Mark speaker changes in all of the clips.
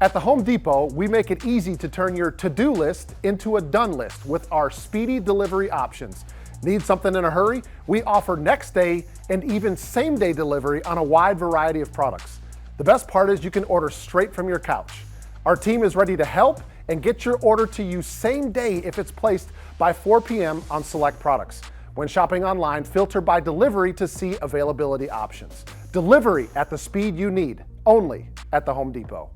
Speaker 1: At the Home Depot, we make it easy to turn your to-do list into a done list with our speedy delivery options. Need something in a hurry? We offer next day and even same day delivery on a wide variety of products. The best part is you can order straight from your couch. Our team is ready to help and get your order to you same day if it's placed by 4 p.m. on select products. When shopping online, filter by delivery to see availability options. Delivery at the speed you need, only at the Home Depot.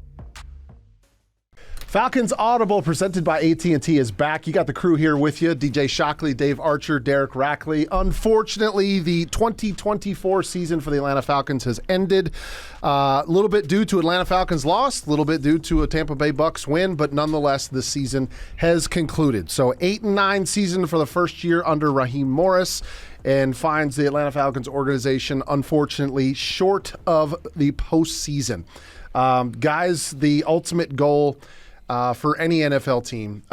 Speaker 2: Falcons Audible, presented by AT&T, is back. You got the crew here with you, DJ Shockley, Dave Archer, Derek Rackley. Unfortunately, the 2024 season for the Atlanta Falcons has ended. A little bit due to Atlanta Falcons' loss, a little bit due to a Tampa Bay Bucks win, but nonetheless, the season has concluded. So 8-9 season for the first year under Raheem Morris, and finds the Atlanta Falcons organization, unfortunately, short of the postseason. Guys, the ultimate goal for any NFL team,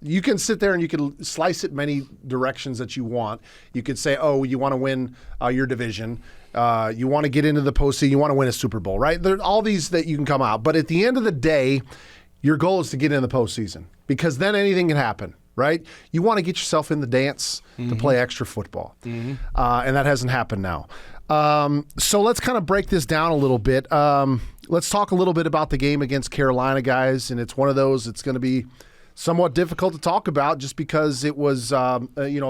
Speaker 2: you can sit there and you can slice it many directions that you want. You could say, oh, you want to win your division. You want to get into the postseason. You want to win a Super Bowl, right? There are all these that you can come out. But at the end of the day, your goal is to get in the postseason because then anything can happen, right? You want to get yourself in the dance to play extra football. And that hasn't happened now. So let's kind of break this down a little bit. Let's talk a little bit about the game against Carolina, guys. And it's one of those it's going to be somewhat difficult to talk about just because it was a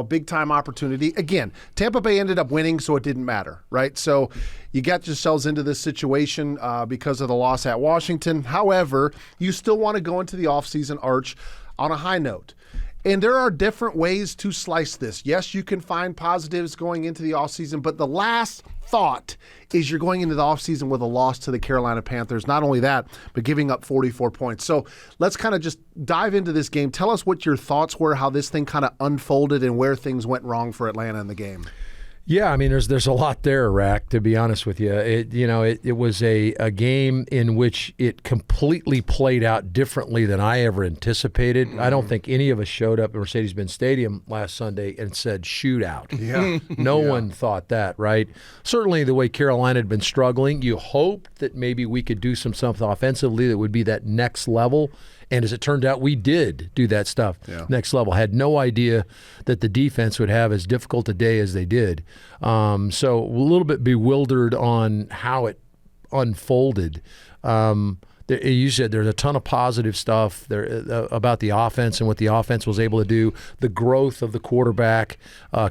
Speaker 2: big-time opportunity. Again, Tampa Bay ended up winning, so it didn't matter, right? So you got yourselves into this situation because of the loss at Washington. However, you still want to go into the offseason, Arch, on a high note. And there are different ways to slice this. Yes, you can find positives going into the offseason, but the last thought is you're going into the offseason with a loss to the Carolina Panthers. Not only that, but giving up 44 points. So let's kind of just dive into this game. Tell us what your thoughts were, how this thing kind of unfolded, and where things went wrong for Atlanta in the game.
Speaker 3: Yeah, I mean, there's a lot there, Rack, to be honest with you. It was a game in which it completely played out differently than I ever anticipated. I don't think any of us showed up at Mercedes-Benz Stadium last Sunday and said shootout.
Speaker 2: Yeah.
Speaker 3: No one thought that, right? Certainly the way Carolina had been struggling, you hoped that maybe we could do something offensively that would be that next level. And as it turned out, we did do that stuff next level. Had no idea that the defense would have as difficult a day as they did. So a little bit bewildered on how it unfolded. You said there's a ton of positive stuff there about the offense and what the offense was able to do. The growth of the quarterback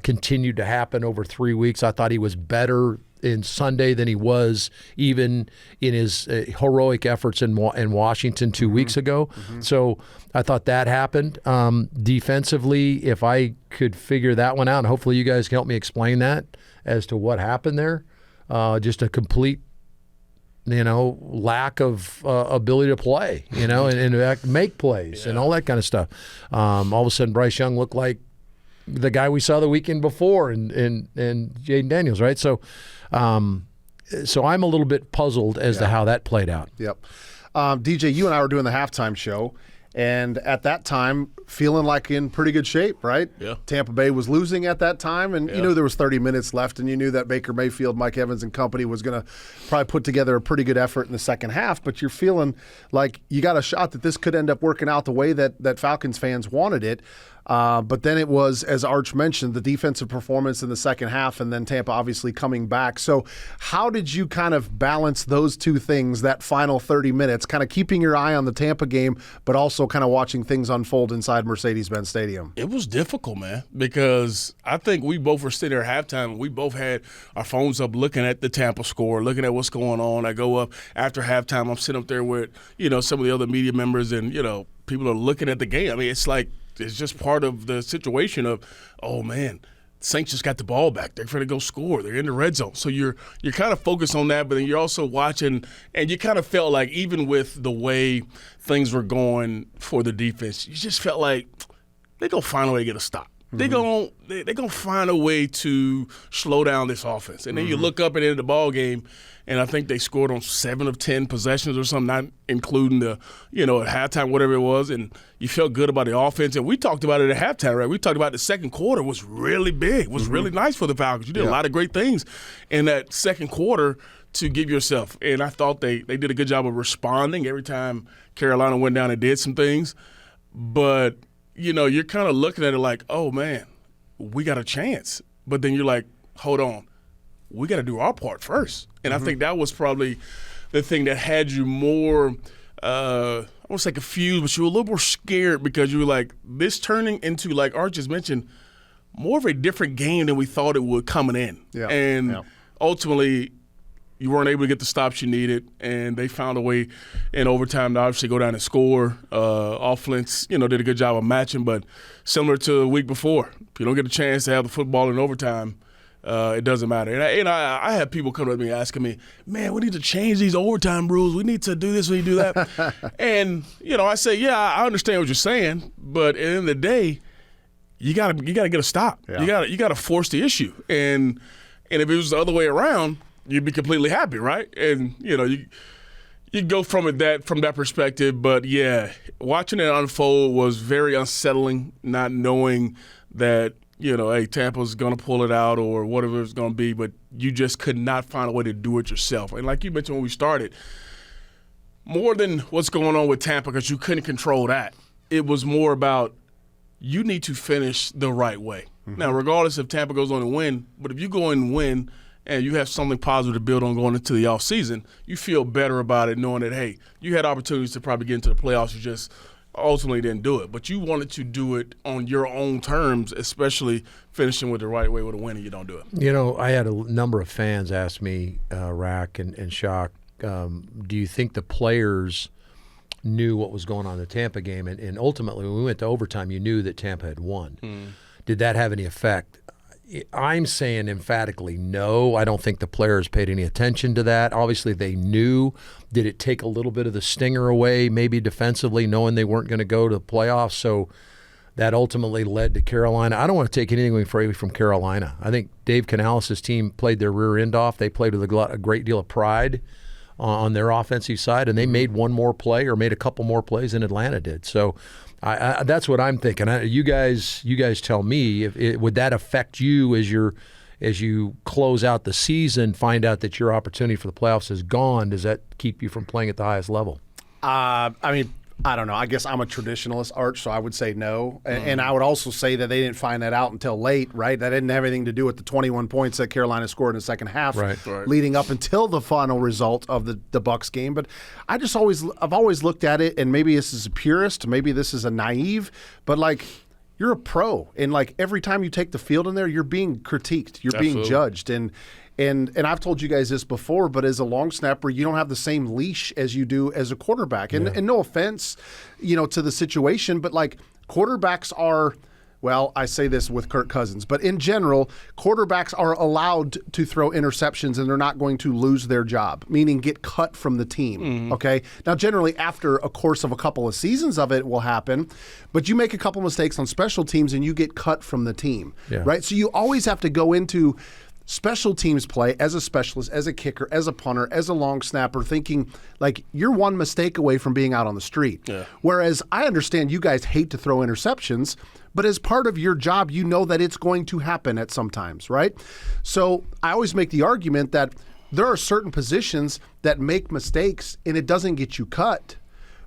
Speaker 3: continued to happen over 3 weeks. I thought he was better in Sunday than he was even in his heroic efforts in Washington 2 weeks ago. So I thought that happened. Defensively, if I could figure that one out, and hopefully you guys can help me explain that as to what happened there, just a complete lack of ability to play, and make plays and all that kind of stuff. All of a sudden, Bryce Young looked like the guy we saw the weekend before and Jaden Daniels, right? So I'm a little bit puzzled as to how that played out.
Speaker 2: Yep. DJ, you and I were doing the halftime show, and at that time, feeling like in pretty good shape, right?
Speaker 4: Yeah.
Speaker 2: Tampa Bay was losing at that time, and you knew there was 30 minutes left, and you knew that Baker Mayfield, Mike Evans, and company was going to probably put together a pretty good effort in the second half, but you're feeling like you got a shot that this could end up working out the way that Falcons fans wanted it. But then it was, as Arch mentioned, the defensive performance in the second half, and then Tampa obviously coming back. So how did you kind of balance those two things, that final 30 minutes, kind of keeping your eye on the Tampa game, but also kind of watching things unfold inside Mercedes-Benz Stadium?
Speaker 4: It was difficult, man, because I think we both were sitting there at halftime, and we both had our phones up looking at the Tampa score, looking at what's going on. I go up after halftime. I'm sitting up there with, some of the other media members, and, people are looking at the game. I mean, it's like, it's just part of the situation of, oh, man, Saints just got the ball back. They're going to go score. They're in the red zone. So you're kind of focused on that, but then you're also watching, and you kind of felt like even with the way things were going for the defense, you just felt like they're going to find a way to get a stop. They're gonna find a way to slow down this offense. And then you look up at the end of the ball game, and I think they scored on 7 of 10 possessions or something, not including the, at halftime, whatever it was, and you felt good about the offense. And we talked about it at halftime, right? We talked about the second quarter was really big, was really nice for the Falcons. You did a lot of great things in that second quarter to give yourself. And I thought they did a good job of responding every time Carolina went down and did some things. But, you're kind of looking at it like, oh, man, we got a chance. But then you're like, hold on, we got to do our part first. And I think that was probably the thing that had you more I won't say confused, but you were a little more scared because you were like, this turning into, like Art just mentioned, more of a different game than we thought it would coming in.
Speaker 2: Yeah.
Speaker 4: And ultimately, you weren't able to get the stops you needed, and they found a way in overtime to obviously go down and score. Offense, did a good job of matching, but similar to the week before, if you don't get a chance to have the football in overtime, it doesn't matter. And I have people come to me asking me, man, we need to change these overtime rules. We need to do this, we need to do that. And, I say, yeah, I understand what you're saying, but at the end of the day, you gotta get a stop. Yeah. You gotta force the issue. And if it was the other way around, you'd be completely happy, right? And you go from that perspective. But yeah, watching it unfold was very unsettling, not knowing that hey, Tampa's gonna pull it out or whatever it's gonna be, but you just could not find a way to do it yourself. And like you mentioned when we started, more than what's going on with Tampa, because you couldn't control that, it was more about you need to finish the right way. Mm-hmm. Now, regardless if Tampa goes on and win, but if you go in and win and you have something positive to build on going into the offseason, you feel better about it knowing that, hey, you had opportunities to probably get into the playoffs, you just ultimately didn't do it. But you wanted to do it on your own terms, especially finishing with the right way with a win, and you don't do it.
Speaker 3: I had a number of fans ask me, Rack and Shock, do you think the players knew what was going on in the Tampa game? And ultimately, when we went to overtime, you knew that Tampa had won. Did that have any effect? I'm saying emphatically no. I don't think the players paid any attention to that. Obviously, they knew. Did it take a little bit of the stinger away, maybe defensively, knowing they weren't going to go to the playoffs? So that ultimately led to Carolina. I don't want to take anything away from Carolina. I think Dave Canales' team played their rear end off. They played with a great deal of pride on their offensive side, and they made one more play or made a couple more plays than Atlanta did. So that's what I'm thinking. You guys tell me, would that affect you as you close out the season, find out that your opportunity for the playoffs is gone? Does that keep you from playing at the highest level?
Speaker 2: I don't know. I guess I'm a traditionalist, Arch, so I would say no. And I would also say that they didn't find that out until late, right? That didn't have anything to do with the 21 points that Carolina scored in the second half,
Speaker 3: right.
Speaker 2: Leading up until the final result of the Bucs game. But I've always looked at it, and maybe this is a purist, maybe this is a naive, but like, you're a pro, and like every time you take the field in there, you're being critiqued, you're being judged, and I've told you guys this before, but as a long snapper, you don't have the same leash as you do as a quarterback. And no offense, to the situation, but like quarterbacks are, well, I say this with Kirk Cousins, but in general, quarterbacks are allowed to throw interceptions and they're not going to lose their job, meaning get cut from the team, okay? Now, generally, after a course of a couple of seasons of it will happen, but you make a couple mistakes on special teams and you get cut from the team, right? So you always have to go into special teams play as a specialist, as a kicker, as a punter, as a long snapper, thinking like you're one mistake away from being out on the street. Yeah. Whereas I understand you guys hate to throw interceptions, but as part of your job, you know that it's going to happen at some times, right? So I always make the argument that there are certain positions that make mistakes and it doesn't get you cut.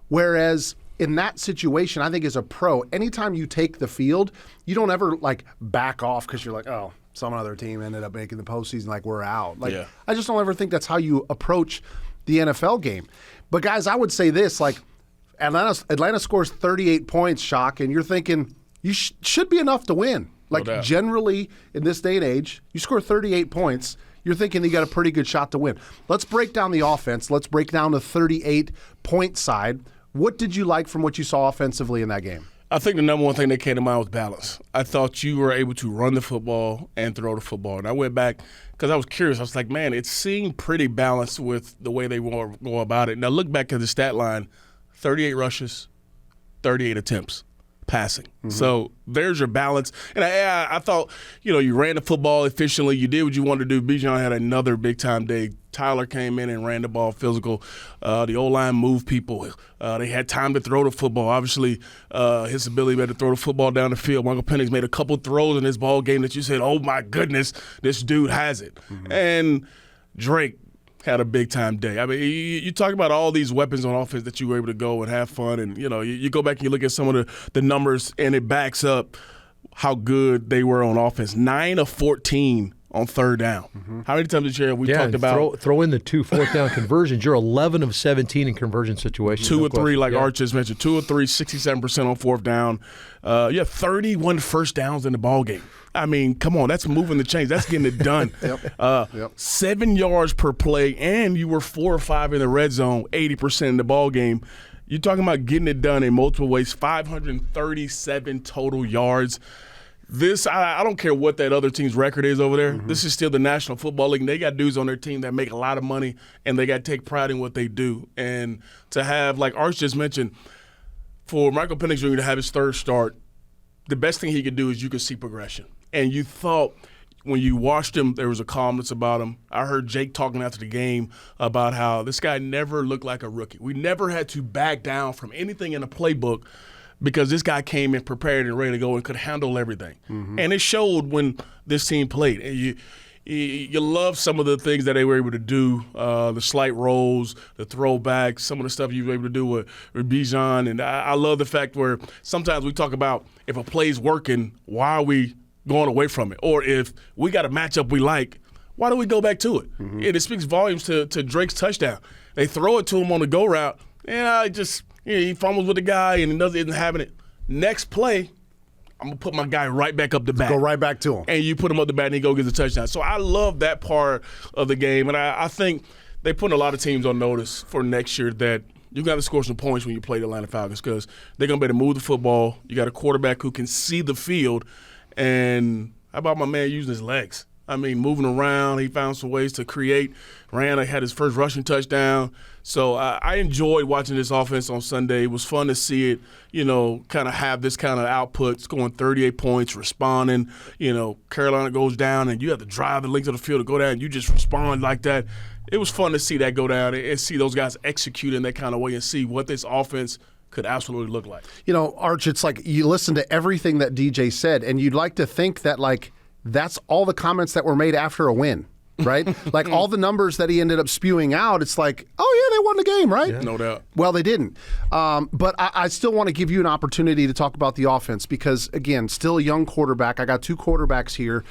Speaker 2: Whereas in that situation, I think as a pro, anytime you take the field, you don't ever like back off because you're like, oh, some other team ended up making the postseason, like we're out. Like I just don't ever think that's how you approach the NFL game. But guys, I would say this: like Atlanta scores 38 points, Shock, and you're thinking you should be enough to win. Like generally in this day and age, you score 38 points, you're thinking you got a pretty good shot to win. Let's break down the offense. Let's break down the 38-point side. What did you like from what you saw offensively in that game?
Speaker 4: I think the number one thing that came to mind was balance. I thought you were able to run the football and throw the football. And I went back because I was curious. I was like, man, it seemed pretty balanced with the way they go about it. Now look back at the stat line, 38 rushes, 38 attempts passing. So there's your balance. And I thought, you ran the football efficiently. You did what you wanted to do. Bijan had another big-time day. Tyler came in and ran the ball physical. The O-line moved people. They had time to throw the football. Obviously, his ability to throw the football down the field. Michael Penix made a couple throws in this ball game that you said, oh, my goodness, this dude has it. And Drake had a big-time day. I mean, you talk about all these weapons on offense that you were able to go and have fun, and, you go back and you look at some of the numbers, and it backs up how good they were on offense. 9 of 14 on third down. Mm-hmm. How many times this year have we talked about?
Speaker 3: Throw in the 2 fourth-down conversions. You're 11 of 17 in conversion situations.
Speaker 4: 2 or 3, like Arch just mentioned. 2 or 3, 67% on fourth down. 31 first downs in the ball game. I mean, come on, that's moving the chains. That's getting it done. 7 yards per play, and you were 4 or 5 in the red zone, 80% in the ball game. You're talking about getting it done in multiple ways. 537 total yards. This, I don't care what that other team's record is over there. Mm-hmm. This is still the National Football League. They got dudes on their team that make a lot of money, and they got to take pride in what they do. And to have, like Arch just mentioned, for Michael Penix Jr. to have his third start, the best thing he could do is you could see progression. And you thought when you watched him, there was a calmness about him. I heard Jake talking after the game about how this guy never looked like a rookie. We never had to back down from anything in the playbook because this guy came in prepared and ready to go and could handle everything. Mm-hmm. And it showed when this team played. And you love some of the things that they were able to do, the slight rolls, the throwbacks, some of the stuff you were able to do with Bijan. And I love the fact where sometimes we talk about if a play's working, why are we going away from it? Or if we got a matchup we like, why do we go back to it? Mm-hmm. And it speaks volumes to Drake's touchdown. They throw it to him on the go route, and he fumbles with the guy and isn't having it. Next play, I'm going to put my guy right back up the bat.
Speaker 2: Go right back to him.
Speaker 4: And you put him up the bat and he go get the touchdown. So I love that part of the game, and I think they put a lot of teams on notice for next year that you got to score some points when you play the Atlanta Falcons because they're going to be able to move the football. You got a quarterback who can see the field. And how about my man using his legs? I mean, moving around. He found some ways to create. Had his first rushing touchdown. So I enjoyed watching this offense on Sunday. It was fun to see it, kind of have this kind of output, scoring 38 points, responding. Carolina goes down, and you have to drive the length of the field to go down, and you just respond like that. It was fun to see that go down and see those guys execute in that kind of way and see what this offense could absolutely look like.
Speaker 2: Arch, it's like you listen to everything that DJ said, and you'd like to think that, that's all the comments that were made after a win, right? Like all the numbers that he ended up spewing out, it's like, oh, yeah, they won the game, right?
Speaker 4: Yeah. No doubt.
Speaker 2: Well, they didn't. But I still want to give you an opportunity to talk about the offense because, again, still a young quarterback. I got 2 quarterbacks here.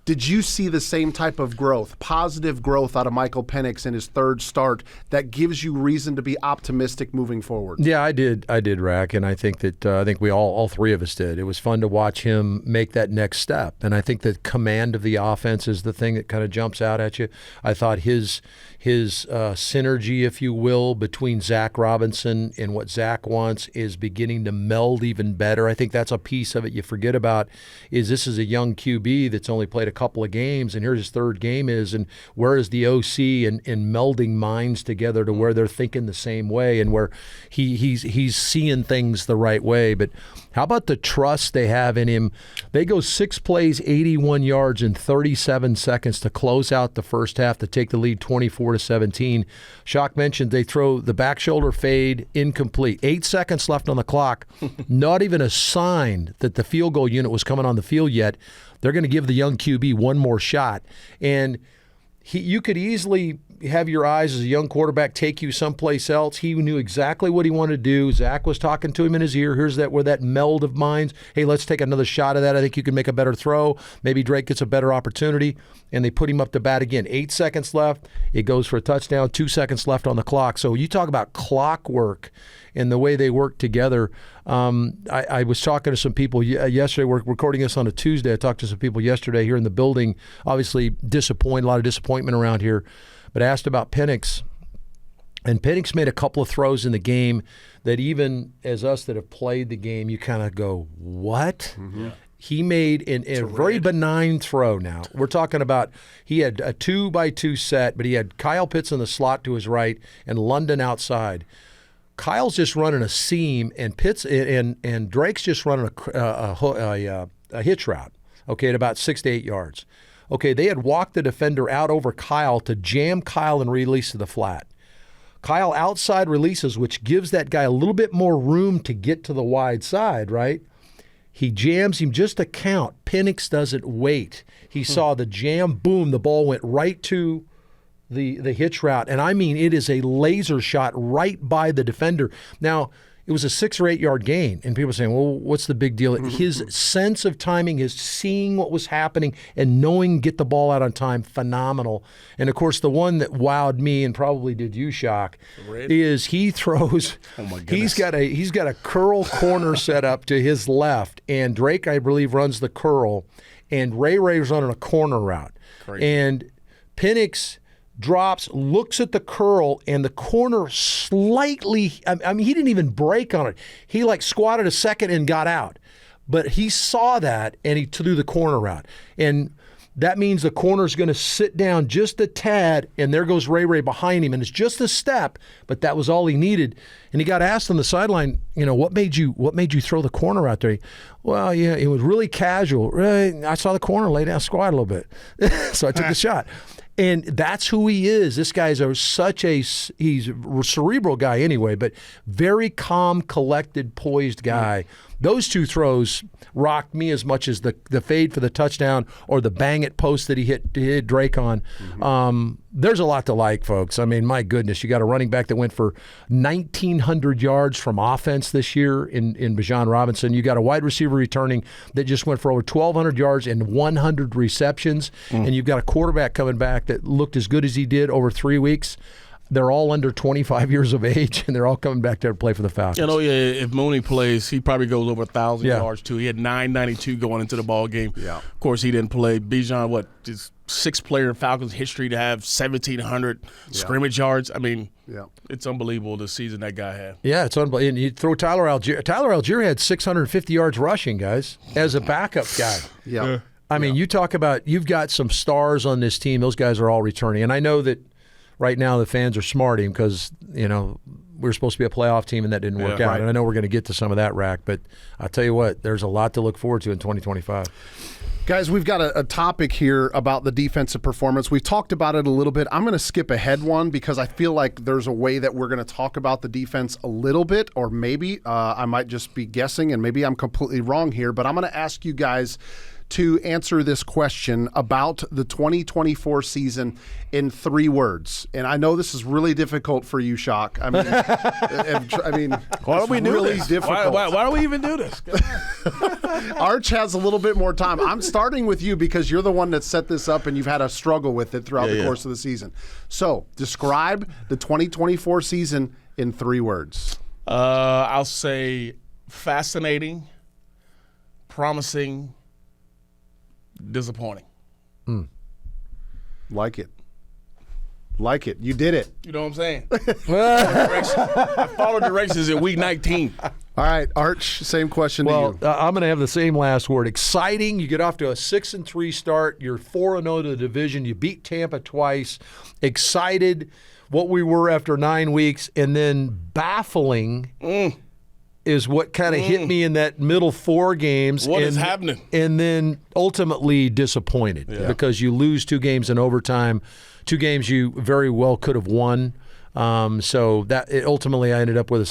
Speaker 2: Did you see the same type of growth, positive growth out of Michael Penix in his third start that gives you reason to be optimistic moving forward?
Speaker 3: Yeah, I did, Rack, and I think that we all 3 of us did. It was fun to watch him make that next step, and I think the command of the offense is the thing that kind of jumps out at you. I thought his synergy, if you will, between Zach Robinson and what Zach wants is beginning to meld even better. I think that's a piece of it you forget about is this is a young QB that's only played a couple of games, and here's his third game and where is the OC in melding minds together to where they're thinking the same way and where he's seeing things the right way. But how about the trust they have in him? They go 6 plays, 81 yards in 37 seconds to close out the first half to take the lead 24-17. Shock mentioned they throw the back shoulder fade incomplete. 8 seconds left on the clock. Not even a sign that the field goal unit was coming on the field yet. They're going to give the young QB one more shot. And you could easily have your eyes as a young quarterback take you someplace else. He knew exactly what he wanted to do. Zach was talking to him in his ear. Here's where that meld of minds. Hey, let's take another shot of that. I think you can make a better throw. Maybe Drake gets a better opportunity. And they put him up to bat again. 8 seconds left. It goes for a touchdown. 2 seconds left on the clock. So you talk about clockwork and the way they work together. I was talking to some people yesterday. We're recording this on a Tuesday. I talked to some people yesterday here in the building. Obviously, a lot of disappointment around here. But I asked about Penix. And Penix made a couple of throws in the game that even as us that have played the game, you kind of go, what? Mm-hmm. He made a very benign throw now. We're talking about he had a 2-by-2 set, but he had Kyle Pitts in the slot to his right and London outside. Kyle's just running a seam, and Pitts and Drake's just running a hitch route, okay, at about 6 to 8 yards. Okay, they had walked the defender out over Kyle to jam Kyle and release to the flat. Kyle outside releases, which gives that guy a little bit more room to get to the wide side, right? He jams him just a count. Penix doesn't wait. He saw the jam, boom, the ball went right to the hitch route, and I mean it is a laser shot right by the defender. Now, it was a 6 or 8 yard gain, and people are saying, well, what's the big deal? His sense of timing, his seeing what was happening and knowing get the ball out on time, phenomenal. And, of course, the one that wowed me and probably did you, Shock, is he throws he's got a curl corner set up to his left, and Drake, I believe, runs the curl, and Ray's running a corner route. Crazy. And Penix drops, looks at the curl, and the corner slightly, I mean, he didn't even break on it. He like squatted a second and got out. But he saw that, and he threw the corner route. And that means the corner's going to sit down just a tad, and there goes Ray behind him. And it's just a step, but that was all he needed. And he got asked on the sideline, what made you throw the corner out there? Well, yeah, it was really casual. Right? I saw the corner lay down, squat a little bit. So I took the shot. And that's who he is. This guy's he's a cerebral guy anyway, but very calm, collected, poised guy. Those two throws rocked me as much as the fade for the touchdown or the bang it post that he hit Drake on. There's a lot to like, folks. I mean, my goodness, you got a running back that went for 1,900 yards from offense this year in Bijan Robinson. You got a wide receiver returning that just went for over 1,200 yards and 100 receptions. And you've got a quarterback coming back that looked as good as he did over 3 weeks. They're all under 25 years of age, and they're all coming back there to play for the Falcons.
Speaker 4: If Mooney plays, he probably goes over 1,000 yards, too. He had 992 going into the ball game. Yeah. Of course, he didn't play. Bijan, just sixth player in Falcons history to have 1,700 scrimmage yards. I mean, it's unbelievable the season that guy had.
Speaker 3: Yeah, it's unbelievable. And you throw Tyler Algier. Tyler Algier had 650 yards rushing, guys, as a backup guy. I mean, you talk about you've got some stars on this team. Those guys are all returning. And I know that right now the fans are smarting because, we're supposed to be a playoff team and that didn't work out. Right. And I know we're going to get to some of that, Rack, but I'll tell you what, there's a lot to look forward to in 2025.
Speaker 2: Guys, we've got a topic here about the defensive performance. We've talked about it a little bit. I'm going to skip ahead one because I feel like there's a way that we're going to talk about the defense a little bit, or maybe I might just be guessing, and maybe I'm completely wrong here, but I'm going to ask you guys to answer this question about the 2024 season in 3 words. And I know this is really difficult for you, Shock. I mean,
Speaker 4: why don't we do
Speaker 2: really
Speaker 4: this?
Speaker 2: Difficult.
Speaker 4: Why do we even do this?
Speaker 2: Arch has a little bit more time. I'm starting with you because you're the one that set this up and you've had a struggle with it throughout the course of the season. So describe the 2024 season in 3 words.
Speaker 4: I'll say fascinating, promising, disappointing.
Speaker 2: Like it. You did it.
Speaker 4: You know what I'm saying? I followed directions in week 19.
Speaker 2: All right, Arch, same question to you.
Speaker 3: I'm going to have the same last word. Exciting. You get off to a 6-3 start. You're 4-0 to the division. You beat Tampa twice. Excited what we were after 9 weeks. And then baffling is what kind of hit me in that middle 4 games.
Speaker 4: What is happening? And
Speaker 3: then ultimately disappointed because you lose 2 games in overtime, 2 games you very well could have won. So that ultimately I ended up with the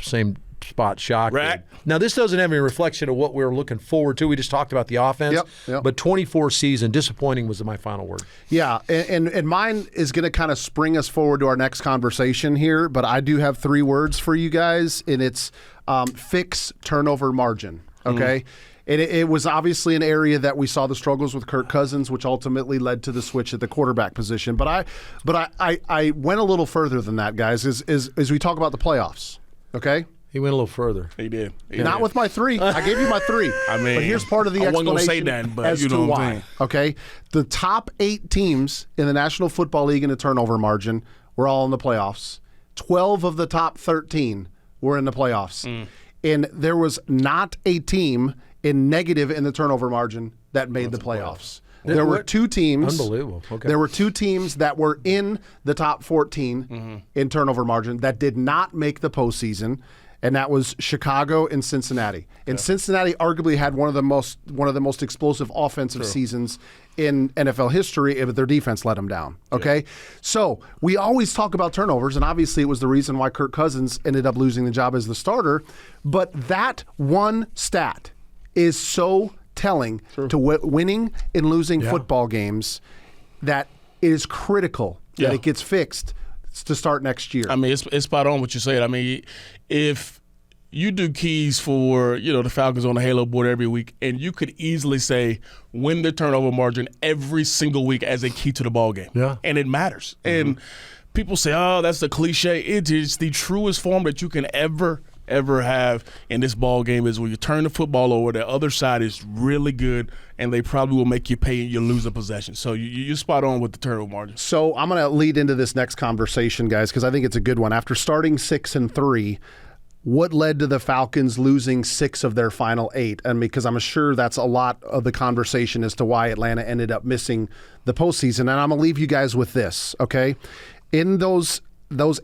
Speaker 3: same spot, Shock.
Speaker 4: Right.
Speaker 3: Now, this doesn't have any reflection of what we're looking forward to. We just talked about the offense.
Speaker 2: Yep.
Speaker 3: But 24 season, disappointing was my final word.
Speaker 2: Yeah, and mine is going to kind of spring us forward to our next conversation here, but I do have 3 words for you guys, and it's fix turnover margin, okay? And it was obviously an area that we saw the struggles with Kirk Cousins, which ultimately led to the switch at the quarterback position. But I went a little further than that, guys, as we talk about the playoffs, okay?
Speaker 3: He went a little further.
Speaker 4: He did.
Speaker 2: Not with my 3. I gave you my 3.
Speaker 4: I mean,
Speaker 2: but here's part of the explanation
Speaker 4: gonna say that, but
Speaker 2: as
Speaker 4: you know
Speaker 2: to
Speaker 4: what I'm
Speaker 2: why.
Speaker 4: saying.
Speaker 2: Okay, the top 8 teams in the National Football League in the turnover margin were all in the playoffs. 12 of the top 13 were in the playoffs, and there was not a team in negative in the turnover margin that made the playoffs. There were 2 teams.
Speaker 3: Unbelievable. Okay.
Speaker 2: There were 2 teams that were in the top 14 in turnover margin that did not make the postseason. And that was Chicago and Cincinnati. And Cincinnati arguably had one of the most explosive offensive seasons in NFL history, but their defense let them down. Okay? So we always talk about turnovers, and obviously it was the reason why Kirk Cousins ended up losing the job as the starter. But that one stat is so telling to winning and losing football games that it is critical that it gets fixed to start next year.
Speaker 4: I mean, it's spot on what you said. I mean, if you do keys for, the Falcons on the Halo board every week, and you could easily say win the turnover margin every single week as a key to the ball game.
Speaker 3: Yeah.
Speaker 4: And it matters. Mm-hmm. And people say, oh, that's the cliche. It is the truest form that you can ever have in this ball game is when you turn the football over, the other side is really good, and they probably will make you pay and you lose a possession. So you're spot on with the turnover margin.
Speaker 2: So I'm going to lead into this next conversation, guys, because I think it's a good one. After starting 6-3, what led to the Falcons losing 6 of their final 8? And because I'm sure that's a lot of the conversation as to why Atlanta ended up missing the postseason. And I'm going to leave you guys with this, okay? In those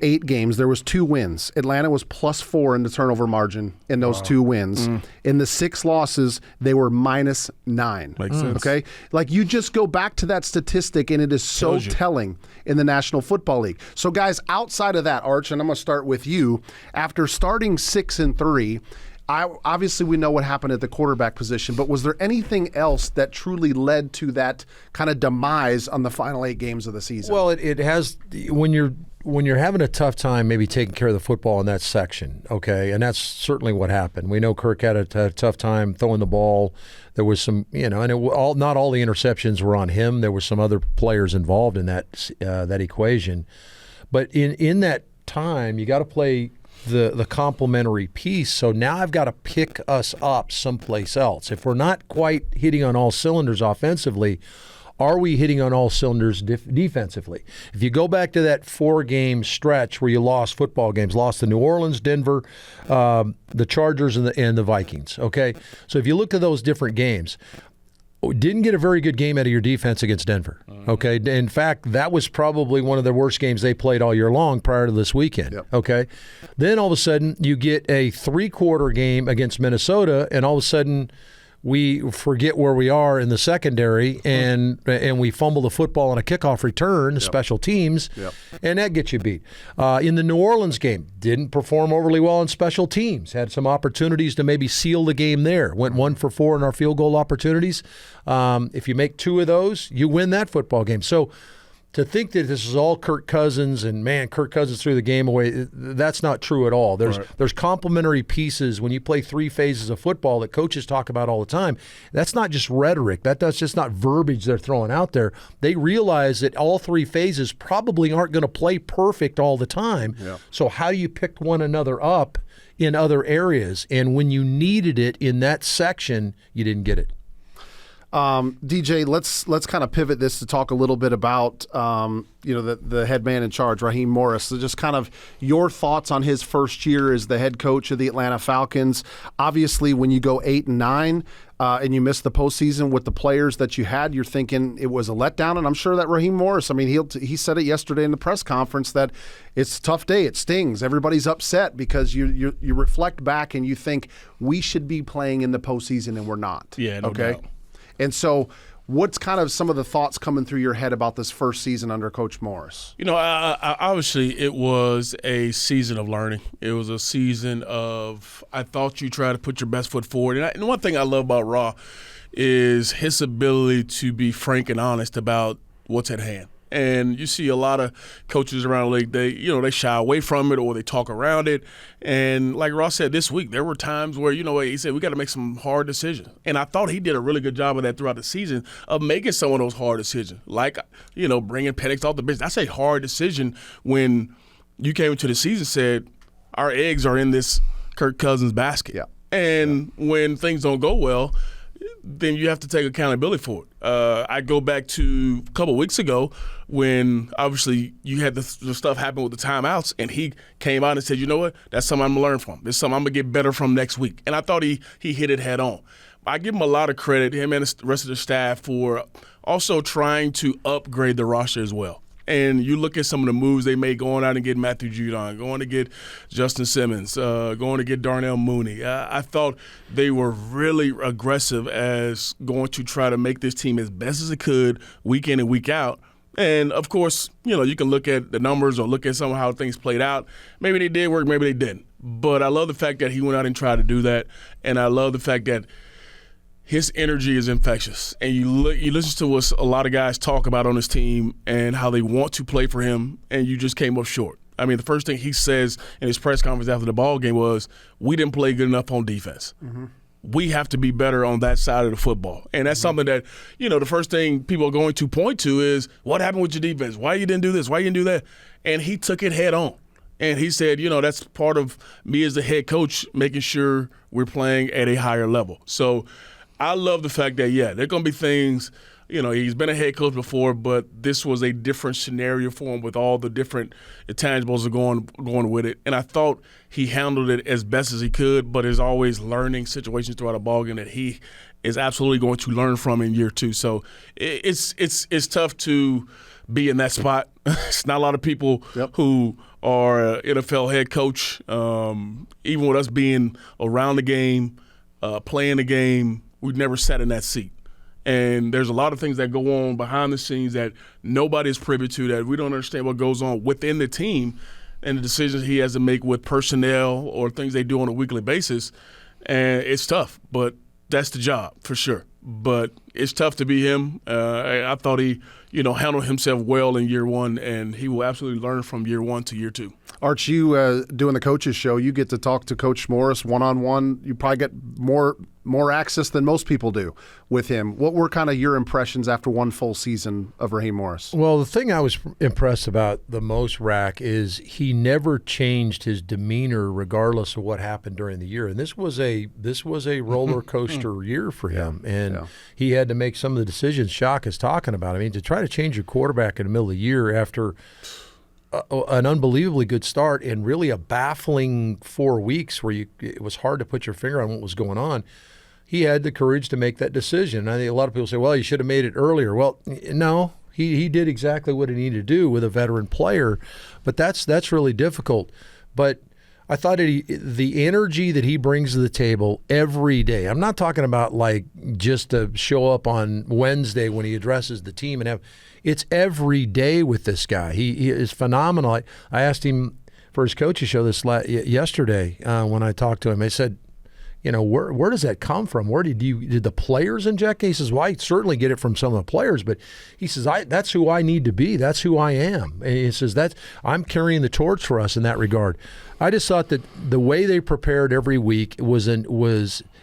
Speaker 2: 8 games, there was 2 wins. Atlanta was +4 in the turnover margin in those 2 wins. In the 6 losses, they were -9.
Speaker 4: Makes sense.
Speaker 2: Okay? Like, you just go back to that statistic, and it is so telling in the National Football League. So, guys, outside of that, Arch, and I'm going to start with you, after starting 6-3, obviously we know what happened at the quarterback position, but was there anything else that truly led to that kind of demise on the final 8 games of the season?
Speaker 3: Well, it has when you're having a tough time maybe taking care of the football in that section, okay, and that's certainly what happened. We know Kirk had a tough time throwing the ball. There was some, and not all the interceptions were on him. There were some other players involved in that equation. But in that time, you got to play the complementary piece. So now I've got to pick us up someplace else. If we're not quite hitting on all cylinders offensively, are we hitting on all cylinders defensively? If you go back to that 4-game stretch where you lost football games, lost to New Orleans, Denver, the Chargers, and the Vikings, okay? So if you look at those different games, didn't get a very good game out of your defense against Denver, okay? In fact, that was probably one of the worst games they played all year long prior to this weekend, okay? Then all of a sudden you get a 3-quarter game against Minnesota, and all of a sudden we forget where we are in the secondary, and we fumble the football on a kickoff return, special teams, and that gets you beat. In the New Orleans game, didn't perform overly well on special teams. Had some opportunities to maybe seal the game there. Went 1 for 4 in our field goal opportunities. If you make 2 of those, you win that football game. So to think that this is all Kirk Cousins and, man, Kirk Cousins threw the game away, that's not true at all. There's complementary pieces when you play 3 phases of football that coaches talk about all the time. That's not just rhetoric. That's just not verbiage they're throwing out there. They realize that all 3 phases probably aren't going to play perfect all the time. So how do you pick one another up in other areas? And when you needed it in that section, you didn't get it.
Speaker 2: DJ, let's kind of pivot this to talk a little bit about the head man in charge, Raheem Morris. So just kind of your thoughts on his first year as the head coach of the Atlanta Falcons. Obviously, when you go 8-9 and you miss the postseason with the players that you had, you're thinking it was a letdown. And I'm sure that Raheem Morris, I mean, he said it yesterday in the press conference that it's a tough day. It stings. Everybody's upset because you reflect back and you think we should be playing in the postseason and we're not.
Speaker 4: Yeah, no doubt.
Speaker 2: And so what's kind of some of the thoughts coming through your head about this first season under Coach Morris?
Speaker 4: Obviously it was a season of learning. It was a season of, I thought you try to put your best foot forward. And one thing I love about Raw is his ability to be frank and honest about what's at hand. And you see a lot of coaches around the league, they shy away from it or they talk around it. And like Ross said this week, there were times where, he said, we got to make some hard decisions. And I thought he did a really good job of that throughout the season of making some of those hard decisions. Like, bringing Penix off the bench. That's a hard decision when you came into the season and said, our eggs are in this Kirk Cousins basket. And when things don't go well, then you have to take accountability for it. I go back to a couple of weeks ago when obviously you had the stuff happen with the timeouts, and he came out and said, you know what, that's something I'm going to learn from. It's something I'm going to get better from next week. And I thought he hit it head on. I give him a lot of credit, him and the rest of the staff, for also trying to upgrade the roster as well. And you look at some of the moves they made going out and get Matthew Judon, going to get Justin Simmons, going to get Darnell Mooney. I thought they were really aggressive as going to try to make this team as best as it could week in and week out. And, of course, you can look at the numbers or look at some of how things played out. Maybe they did work, maybe they didn't. But I love the fact that he went out and tried to do that. And I love the fact that his energy is infectious. And you listen to what a lot of guys talk about on his team and how they want to play for him, and you just came up short. I mean, the first thing he says in his press conference after the ball game was, we didn't play good enough on defense. We have to be better on that side of the football. And that's something that, the first thing people are going to point to is, what happened with your defense? Why you didn't do this? Why you didn't do that? And he took it head on. And he said, that's part of me as the head coach, making sure we're playing at a higher level. So I love the fact that, there are going to be things, he's been a head coach before, but this was a different scenario for him with all the different intangibles that going with it. And I thought he handled it as best as he could, but there's always learning situations throughout a ballgame that he is absolutely going to learn from in year two. So it's tough to be in that spot. It's not a lot of people who are NFL head coach. Even with us being around the game, playing the game, we've never sat in that seat. And there's a lot of things that go on behind the scenes that nobody is privy to, that we don't understand what goes on within the team and the decisions he has to make with personnel or things they do on a weekly basis. And it's tough, but that's the job for sure. But it's tough to be him. I thought he, handled himself well in year one, and he will absolutely learn from year one to year two.
Speaker 2: Arch, you doing the coaches show, you get to talk to Coach Morris one-on-one. You probably get more access than most people do with him. What were kind of your impressions after one full season of Raheem Morris?
Speaker 3: Well, the thing I was impressed about the most, Rack, is he never changed his demeanor regardless of what happened during the year. And this was a roller coaster year for him. And he had to make some of the decisions Shock is talking about. I mean, to try to change your quarterback in the middle of the year after an unbelievably good start and really a baffling 4 weeks where it was hard to put your finger on what was going on, he had the courage to make that decision. I think a lot of people say, well, you should have made it earlier. Well, no, he did exactly what he needed to do with a veteran player, but that's really difficult. But I thought the energy that he brings to the table every day, I'm not talking about like just to show up on Wednesday when he addresses the team it's every day with this guy. He is phenomenal. I asked him for his coaches show this yesterday when I talked to him. I said, where does that come from? Where did the players inject it? He says, well, I certainly get it from some of the players, but he says, that's who I need to be. That's who I am. And he says, I'm carrying the torch for us in that regard. I just thought that the way they prepared every week was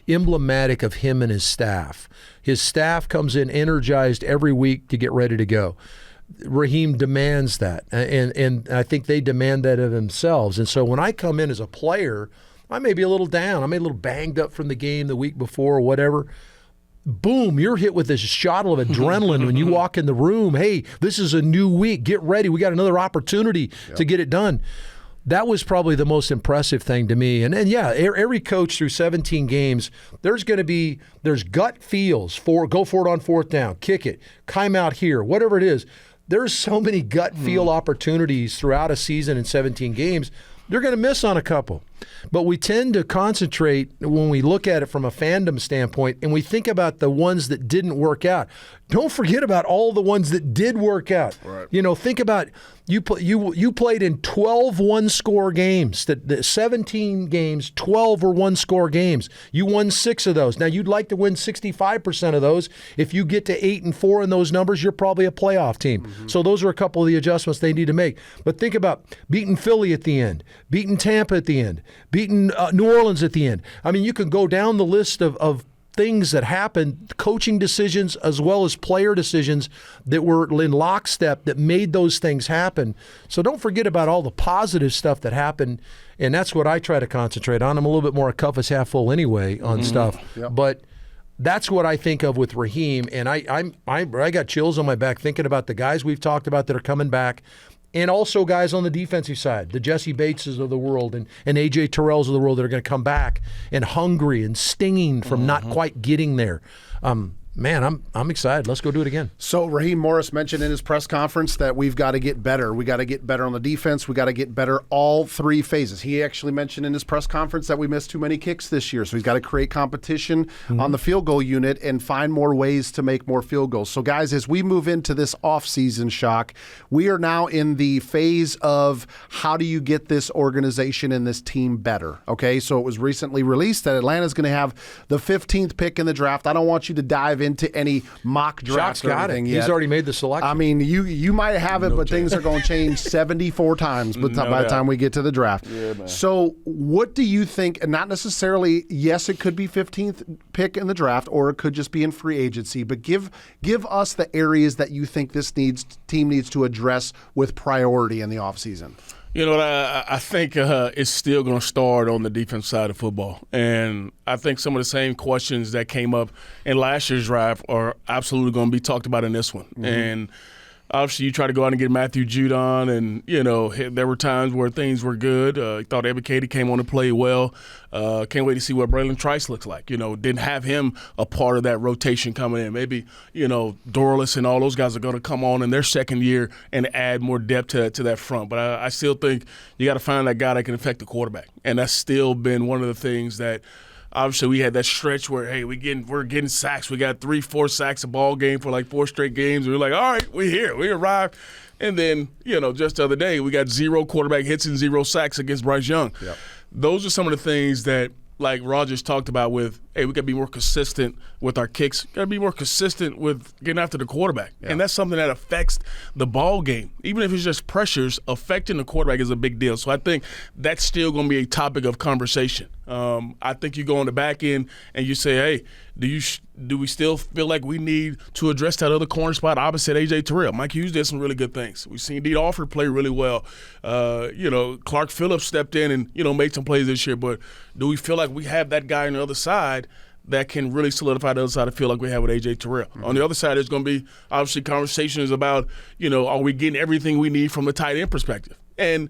Speaker 3: emblematic of him and his staff. His staff comes in energized every week to get ready to go. Raheem demands that, and I think they demand that of themselves. And so when I come in as a player, I may be a little down. I may be a little banged up from the game the week before or whatever. Boom, you're hit with this shot of adrenaline when you walk in the room. Hey, this is a new week. Get ready. We got another opportunity to get it done. That was probably the most impressive thing to me. And every coach through 17 games, there's gut feels for go for it on fourth down, kick it, time out here, whatever it is. There's so many gut feel opportunities throughout a season in 17 games. They're going to miss on a couple. But we tend to concentrate when we look at it from a fandom standpoint and we think about the ones that didn't work out. Don't forget about all the ones that did work out.
Speaker 2: Right.
Speaker 3: Think about you played in 12 one-score games. The 17 games, 12 were one-score games. You won 6 of those. Now, you'd like to win 65% of those. If you get to 8-4 in those numbers, you're probably a playoff team. Mm-hmm. So those are a couple of the adjustments they need to make. But think about beating Philly at the end, beating Tampa at the end, beating New Orleans at the end. I mean, you can go down the list of things that happened, coaching decisions as well as player decisions that were in lockstep that made those things happen. So don't forget about all the positive stuff that happened, and that's what I try to concentrate on. I'm a little bit more a cup is half full anyway on stuff, but that's what I think of with Raheem, and I got chills on my back thinking about the guys we've talked about that are coming back. And also guys on the defensive side, the Jesse Bateses of the world and A.J. Terrells of the world that are going to come back and hungry and stinging from not quite getting there. man, I'm excited. Let's go do it again.
Speaker 2: So Raheem Morris mentioned in his press conference that we've got to get better. We got to get better on the defense. We got to get better all three phases. He actually mentioned in his press conference that we missed too many kicks this year. So he's got to create competition on the field goal unit and find more ways to make more field goals. So guys, as we move into this offseason, Shock, we are now in the phase of how do you get this organization and this team better? Okay, so it was recently released that Atlanta's going to have the 15th pick in the draft. I don't want you to dive into any mock draft
Speaker 3: Shock's
Speaker 2: or
Speaker 3: got
Speaker 2: anything
Speaker 3: it.
Speaker 2: yet.
Speaker 3: He's already made the selection.
Speaker 2: I mean, you might have it, but things are going to change 74 times by the time we get to the draft.
Speaker 4: Yeah,
Speaker 2: so what do you think, and not necessarily, yes, it could be 15th pick in the draft, or it could just be in free agency, but give us the areas that you think this team needs to address with priority in the offseason.
Speaker 4: You know, I think it's still going to start on the defense side of football. And I think some of the same questions that came up in last year's draft are absolutely going to be talked about in this one. Mm-hmm. And obviously, you try to go out and get Matthew Judon, and, you know, there were times where things were good. Thought Ebiketie came on to play well. Can't wait to see what Braylon Trice looks like. You know, didn't have him a part of that rotation coming in. Maybe, you know, Dorless and all those guys are going to come on in their second year and add more depth to that front. But I still think you got to find that guy that can affect the quarterback. And that's still been one of the things that – obviously, we had that stretch where, hey, we're getting sacks. We got 3-4 sacks a ball game for like 4 straight games. And we're like, all right, we're here. We arrived. And then, you know, just the other day, we got 0 quarterback hits and 0 sacks against Bryce Young. Yep. Those are some of the things that, like Rogers talked about with, hey, we got to be more consistent with our kicks. Got to be more consistent with getting after the quarterback. Yeah. And that's something that affects the ball game. Even if it's just pressures, affecting the quarterback is a big deal. So I think that's still going to be a topic of conversation. I think you go on the back end and you say, hey, do we still feel like we need to address that other corner spot opposite A.J. Terrell? Mike Hughes did some really good things. We've seen Dean Alford play really well. You know, Clark Phillips stepped in and, you know, made some plays this year. But do we feel like we have that guy on the other side that can really solidify the other side of the field like we have with A.J. Terrell? Mm-hmm. On the other side, there's going to be obviously conversations about, you know, are we getting everything we need from the tight end perspective? And,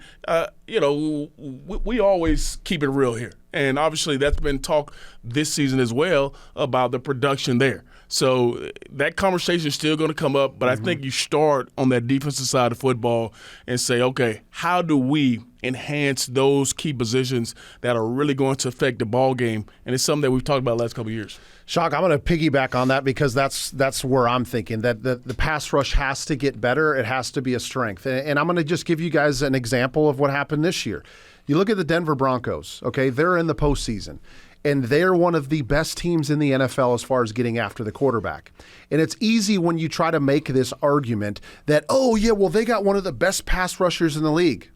Speaker 4: you know, we always keep it real here. And obviously that's been talk this season as well about the production there. So that conversation is still going to come up, but I think you start on that defensive side of football and say, okay, how do we enhance those key positions that are really going to affect the ball game? And it's something that we've talked about the last couple of years.
Speaker 2: Shock, I'm going to piggyback on that because that's where I'm thinking that the pass rush has to get better. It has to be a strength. And I'm going to just give you guys an example of what happened this year. You look at the Denver Broncos, okay? They're in the postseason, and they're one of the best teams in the NFL as far as getting after the quarterback. And it's easy when you try to make this argument that, oh, yeah, well, they got one of the best pass rushers in the league.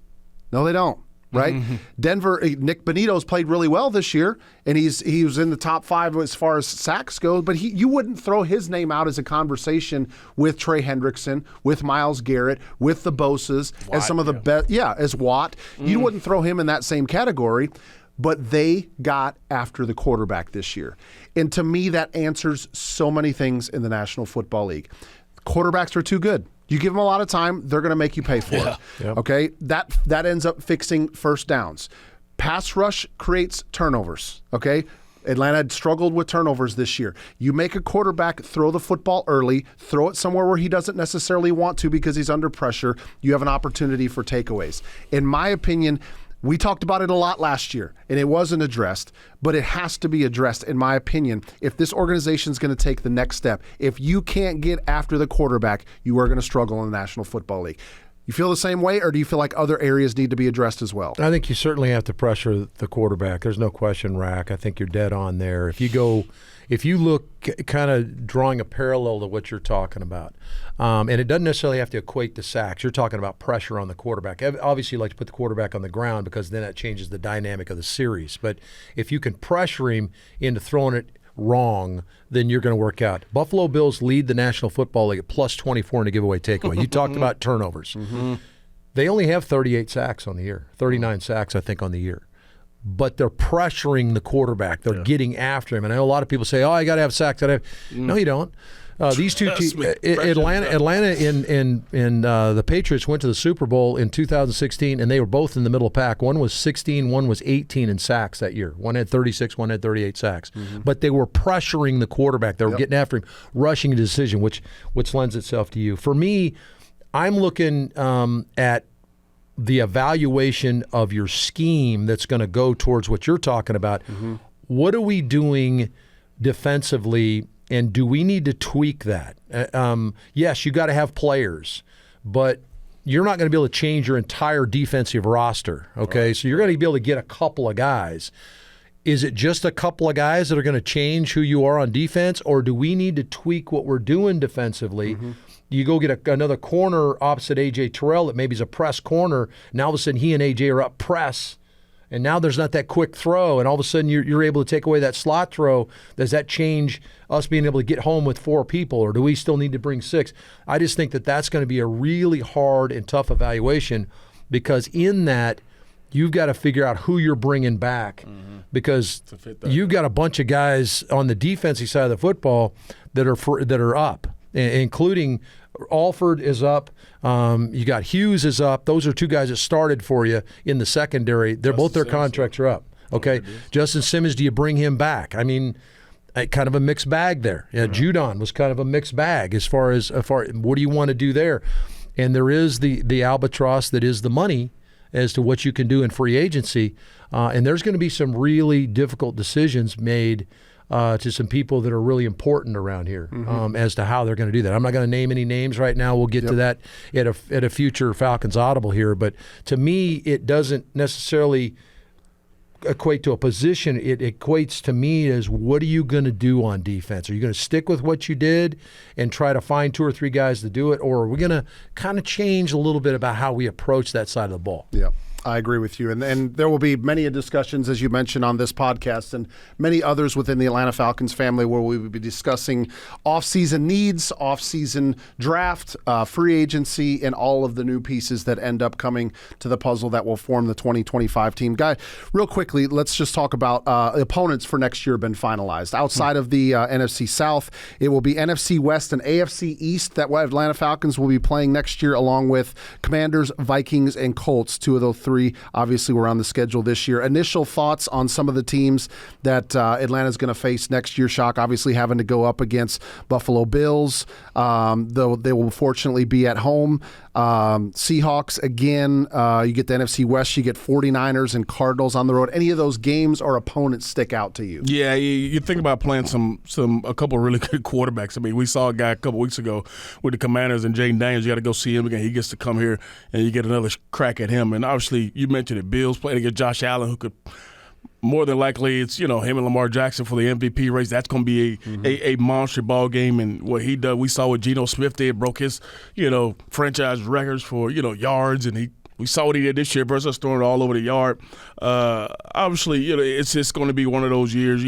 Speaker 2: No, they don't. Right? Mm-hmm. Denver, Nick Bonito's played really well this year, and he was in the top 5 as far as sacks go, but you wouldn't throw his name out as a conversation with Trey Hendrickson, with Myles Garrett, with the Bosas, Watt, as some of the best, as Watt. You wouldn't throw him in that same category, but they got after the quarterback this year. And to me, that answers so many things in the National Football League. Quarterbacks are too good. You give them a lot of time, they're going to make you pay for it. Yep. Okay? That ends up fixing first downs. Pass rush creates turnovers. Okay? Atlanta had struggled with turnovers this year. You make a quarterback throw the football early, throw it somewhere where he doesn't necessarily want to because he's under pressure, you have an opportunity for takeaways. In my opinion, we talked about it a lot last year, and it wasn't addressed, but it has to be addressed, in my opinion, if this organization is going to take the next step. If you can't get after the quarterback, you are going to struggle in the National Football League. You feel the same way, or do you feel like other areas need to be addressed as well?
Speaker 3: I think you certainly have to pressure the quarterback. There's no question, Rack. I think you're dead on there. If you look kind of drawing a parallel to what you're talking about, and it doesn't necessarily have to equate to sacks. You're talking about pressure on the quarterback. Obviously, you like to put the quarterback on the ground because then that changes the dynamic of the series. But if you can pressure him into throwing it wrong, then you're going to work out. Buffalo Bills lead the National Football League at plus 24 in a giveaway takeaway. You talked about turnovers. Mm-hmm. They only have 38 sacks on the year, 39 sacks, I think, on the year. But they're pressuring the quarterback. They're getting after him. And I know a lot of people say, oh, I got to have sacks. No, you don't. These two
Speaker 4: Trust me.
Speaker 3: Atlanta and the Patriots went to the Super Bowl in 2016, and they were both in the middle of the pack. One was 16, one was 18 in sacks that year. One had 36, one had 38 sacks. But they were pressuring the quarterback. They were getting after him, rushing a decision, which lends itself to you. For me, I'm looking at the evaluation of your scheme that's going to go towards what you're talking about. What are we doing defensively, and do we need to tweak that? Yes, you got to have players, but you're not going to be able to change your entire defensive roster, okay? So you're going to be able to get a couple of guys. Is it just a couple of guys that are going to change who you are on defense, or do we need to tweak what we're doing defensively? You go get another corner opposite A.J. Terrell that maybe is a press corner. Now all of a sudden he and A.J. are up press, and now there's not that quick throw, and all of a sudden you're able to take away that slot throw. Does that change us being able to get home with 4 people, or do we still need to bring 6? I just think that that's going to be a really hard and tough evaluation, because in that you've got to figure out who you're bringing back, because you've got a bunch of guys on the defensive side of the football that are up, including Alford is up. You got Hughes is up. Those are 2 guys that started for you in the secondary. Both their contracts are up. Okay, Justin Simmons, do you bring him back? I mean, kind of a mixed bag there. Judon was kind of a mixed bag as far as what do you want to do there? And there is the albatross that is the money as to what you can do in free agency. And there's going to be some really difficult decisions made to some people that are really important around here as to how they're going to do that. I'm not going to name any names right now. We'll get to that at a future Falcons Audible here. But to me, it doesn't necessarily equate to a position. It equates to me as, what are you going to do on defense? Are you going to stick with what you did and try to find 2 or 3 guys to do it, or are we going to kind of change a little bit about how we approach that side of the ball?
Speaker 2: Yeah. I agree with you. And there will be many discussions, as you mentioned, on this podcast and many others within the Atlanta Falcons family, where we will be discussing offseason needs, offseason draft, free agency, and all of the new pieces that end up coming to the puzzle that will form the 2025 team. Guy, real quickly, let's just talk about opponents for next year have been finalized. Outside of the NFC South, it will be NFC West and AFC East that Atlanta Falcons will be playing next year, along with Commanders, Vikings, and Colts. 2 of those 3 obviously were on the schedule this year. Initial thoughts on some of the teams that Atlanta's going to face next year, Shock, obviously having to go up against Buffalo Bills, though they will fortunately be at home. Seahawks, again, you get the NFC West, you get 49ers and Cardinals on the road. Any of those games or opponents stick out to you?
Speaker 4: Yeah, you think about playing a couple of really good quarterbacks. I mean, we saw a guy a couple weeks ago with the Commanders and Jaden Daniels. You got to go see him again. He gets to come here and you get another crack at him. And obviously, you mentioned it, Bills playing against Josh Allen, who could more than likely, it's him and Lamar Jackson for the MVP race. That's going to be a monster ball game. And what he did, we saw what Geno Smith did, broke his franchise records for yards, and we saw what he did this year versus us throwing it all over the yard. Obviously, it's just going to be one of those years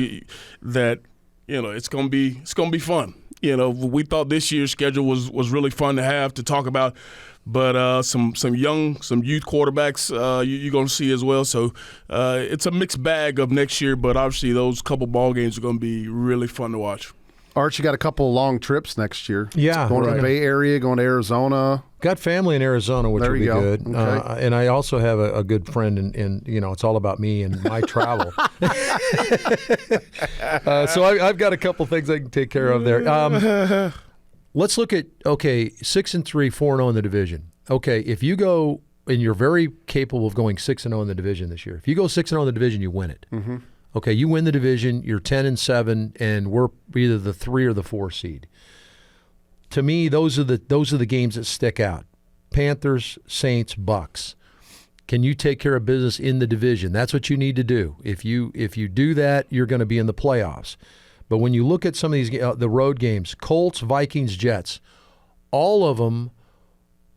Speaker 4: that it's going to be fun. We thought this year's schedule was really fun to have to talk about. But some youth quarterbacks you're going to see as well. So it's a mixed bag of next year, but obviously those couple ball games are going to be really fun to watch.
Speaker 2: Arch, you got a couple of long trips next year.
Speaker 3: Yeah.
Speaker 2: Going to the Bay Area, going to Arizona.
Speaker 3: Got family in Arizona, which will be good.
Speaker 2: Okay.
Speaker 3: And I also have a good friend in it's all about me and my travel. So I've got a couple things I can take care of there. Let's look at, 6-3, 4-0 in the division. Okay, if you go, and you're very capable of going 6-0 in the division this year. If you go 6-0 in the division, you win it. Okay, you win the division, you're 10-7, and we're either the 3 or the 4 seed. To me, those are the games that stick out. Panthers, Saints, Bucks. Can you take care of business in the division? That's what you need to do. If you do that, you're going to be in the playoffs. But when you look at some of these the road games, Colts, Vikings, Jets, all of them,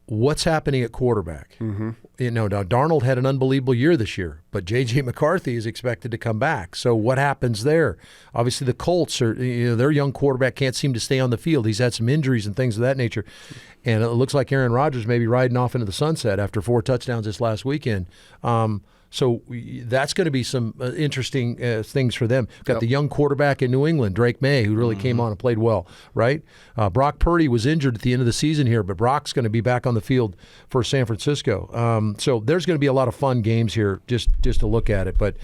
Speaker 3: what's happening at quarterback? Now Darnold had an unbelievable year this year, but J.J. McCarthy is expected to come back. So what happens there? Obviously, the Colts are their young quarterback can't seem to stay on the field. He's had some injuries and things of that nature, and it looks like Aaron Rodgers may be riding off into the sunset after 4 touchdowns this last weekend. So that's going to be some interesting things for them. Got the young quarterback in New England, Drake May, who really came on and played well, right? Brock Purdy was injured at the end of the season here, but Brock's going to be back on the field for San Francisco. So there's going to be a lot of fun games here just to look at it. But,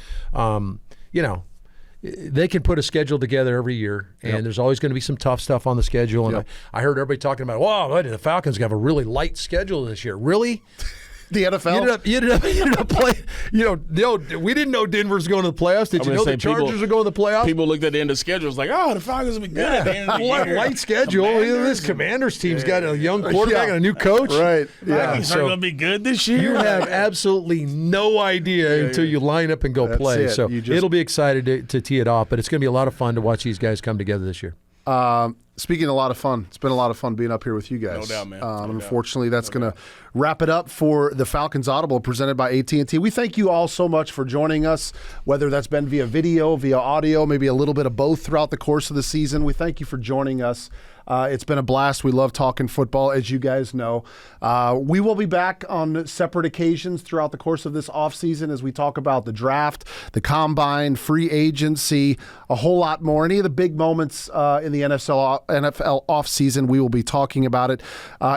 Speaker 3: they can put a schedule together every year, and there's always going to be some tough stuff on the schedule. And I heard everybody talking about, wow, the Falcons have a really light schedule this year. Really?
Speaker 2: The NFL?
Speaker 3: You ended up playing. We didn't know Denver's going to the playoffs. Did you know the Chargers are going to the playoffs?
Speaker 4: People looked at the end of the schedule, like, the Falcons will be good at the end of the year.
Speaker 3: Light schedule. This Commanders team's got a young quarterback and a new coach.
Speaker 2: Right.
Speaker 4: Falcons are going to be good this year.
Speaker 3: You have absolutely no idea until you line up and go play.
Speaker 2: It.
Speaker 3: So it'll be excited to tee it off, but it's going to be a lot of fun to watch these guys come together this year.
Speaker 2: Speaking of a lot of fun, it's been a lot of fun being up here with you guys.
Speaker 4: No doubt, man.
Speaker 2: Unfortunately, that's going to wrap it up for the Falcons Audible presented by AT&T. We thank you all so much for joining us, whether that's been via video, via audio, maybe a little bit of both throughout the course of the season. We thank you for joining us. It's been a blast. We love talking football, as you guys know. We will be back on separate occasions throughout the course of this offseason as we talk about the draft, the combine, free agency, a whole lot more. Any of the big moments in the NFL offseason, we will be talking about it.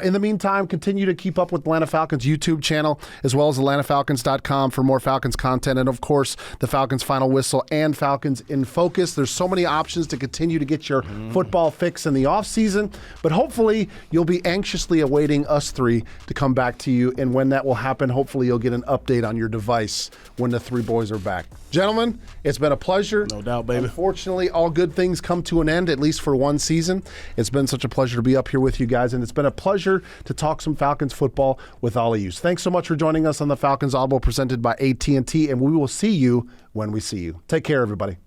Speaker 2: In the meantime, continue to keep up with Atlanta Falcons YouTube channel, as well as AtlantaFalcons.com for more Falcons content. And, of course, the Falcons Final Whistle and Falcons in Focus. There's so many options to continue to get your football fix in the offseason. But hopefully you'll be anxiously awaiting us three to come back to you. And when that will happen, hopefully you'll get an update on your device when the three boys are back. Gentlemen, it's been a pleasure.
Speaker 4: No doubt, baby.
Speaker 2: Unfortunately, all good things come to an end, at least for one season. It's been such a pleasure to be up here with you guys, and it's been a pleasure to talk some Falcons football with all of you. Thanks so much for joining us on the Falcons Audible presented by AT&T, and we will see you when we see you. Take care, everybody.